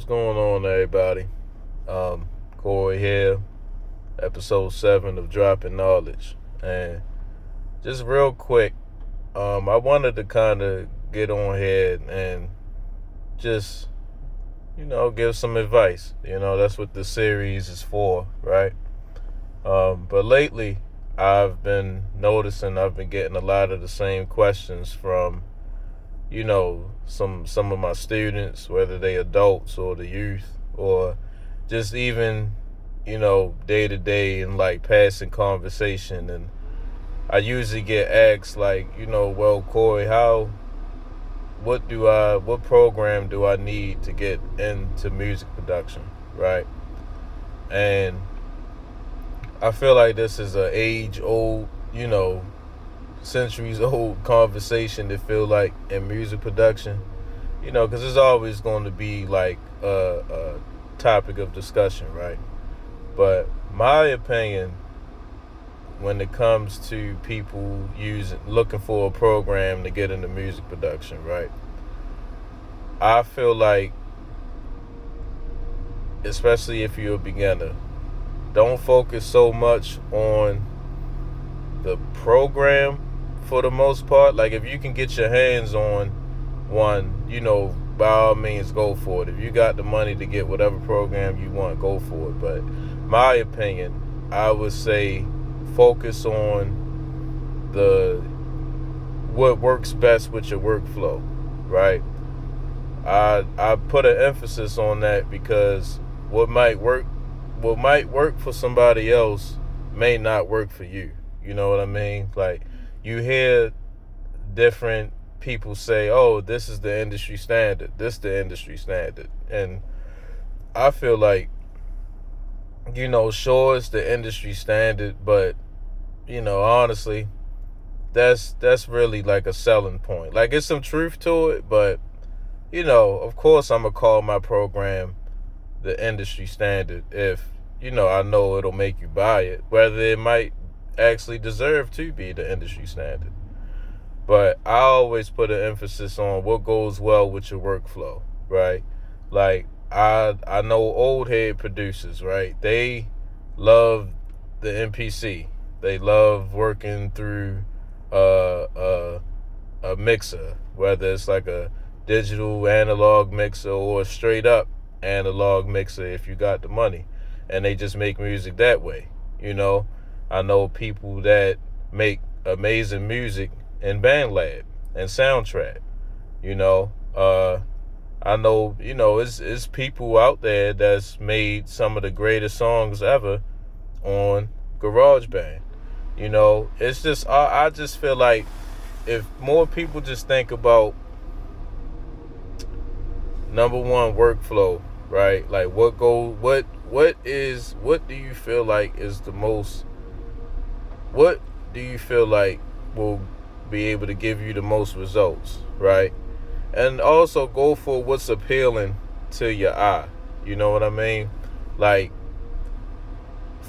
What's going on, everybody? Corey here, episode 7 of Dropping Knowledge. And just real quick, I wanted to kind of get on here and just, give some advice. That's what the series is for, right? But lately, I've been noticing I've been getting a lot of the same questions from, some of my students, whether they adults or the youth, or just even, day to day and like passing conversation. And I usually get asked like, well, Corey, what program do I need to get into music production, right? And I feel like this is a age old, centuries old conversation to feel like in music production, because it's always going to be like a topic of discussion, right? But my opinion, when it comes to people looking for a program to get into music production, right? I feel like, especially if you're a beginner, don't focus so much on the program for the most part. Like, if you can get your hands on one, by all means, go for it. If you got the money to get whatever program you want, go for it. But my opinion, I would say focus on what works best with your workflow, right? I put an emphasis on that because what might work for somebody else may not work for you. You know what I mean? Like, you hear different people say, oh, this is the industry standard. This the industry standard. And I feel like, sure, it's the industry standard, but, honestly, that's really like a selling point. Like, it's some truth to it, but, of course I'm going to call my program the industry standard if, I know it'll make you buy it, whether it might actually deserve to be the industry standard. But I always put an emphasis on what goes well with your workflow, right? Like, I know old head producers, right? They love the MPC. They love working through a mixer, whether it's like a digital analog mixer or a straight up analog mixer if you got the money, and they just make music that way. I know people that make amazing music in BandLab and Soundtrack. I know, it's people out there that's made some of the greatest songs ever on GarageBand. It's just, I just feel like if more people just think about, number one, workflow, right? Like, what do you feel like is the most, what do you feel like will be able to give you the most results, right? And also go for what's appealing to your eye. You know what I mean? Like,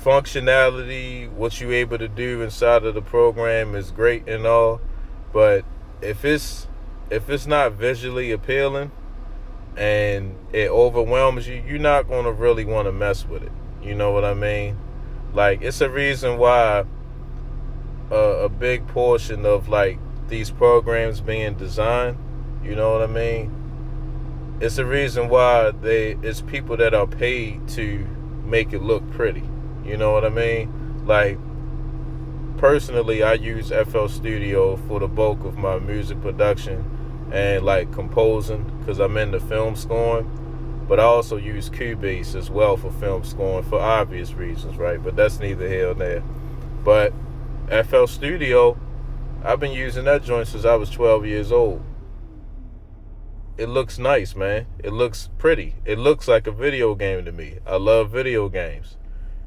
functionality, what you able to do inside of the program is great and all, but if it's not visually appealing and it overwhelms you, you're not going to really want to mess with it. You know what I mean? Like, it's a reason why a big portion of like these programs being designed, you know what I mean? It's a reason why it's people that are paid to make it look pretty. You know what I mean? Like, personally, I use FL Studio for the bulk of my music production and like composing, because I'm into film scoring. But I also use Cubase as well for film scoring for obvious reasons, right? But that's neither here nor there. But FL Studio, I've been using that joint since I was 12 years old. It looks nice, man. It looks pretty. It looks like a video game to me. I love video games.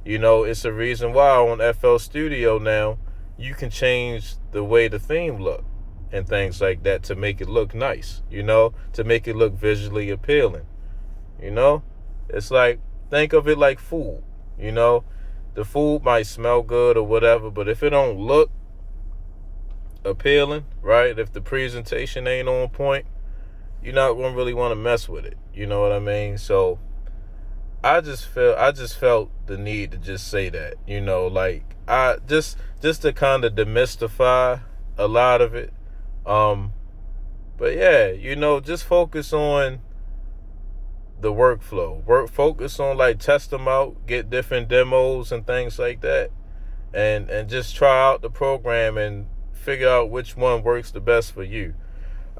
It's a reason why on FL Studio now you can change the way the theme look and things like that to make it look nice, to make it look visually appealing. It's like, think of it like food. The food might smell good or whatever, but if it don't look appealing, right? If the presentation ain't on point, you're not gonna really want to mess with it. You know what I mean? So I just felt the need to just say that. Like I just to kind of demystify a lot of it. But yeah, just focus on the workflow. Focus on, like, test them out, get different demos and things like that, and just try out the program and figure out which one works the best for you.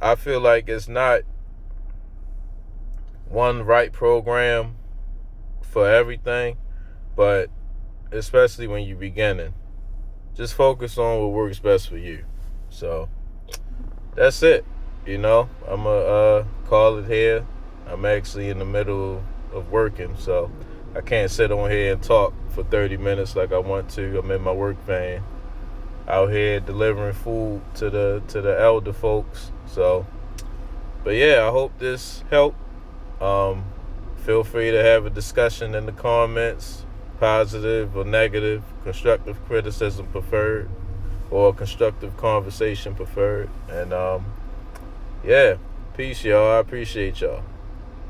I feel like it's not one right program for everything, but especially when you're beginning, just focus on what works best for you. So that's it. I'm gonna call it here. I'm actually in the middle of working, so I can't sit on here and talk for 30 minutes like I want to. I'm in my work van out here delivering food to the elder folks. So, but yeah, I hope this helped. Feel free to have a discussion in the comments, positive or negative, constructive criticism preferred, or constructive conversation preferred. And yeah, peace, y'all. I appreciate y'all.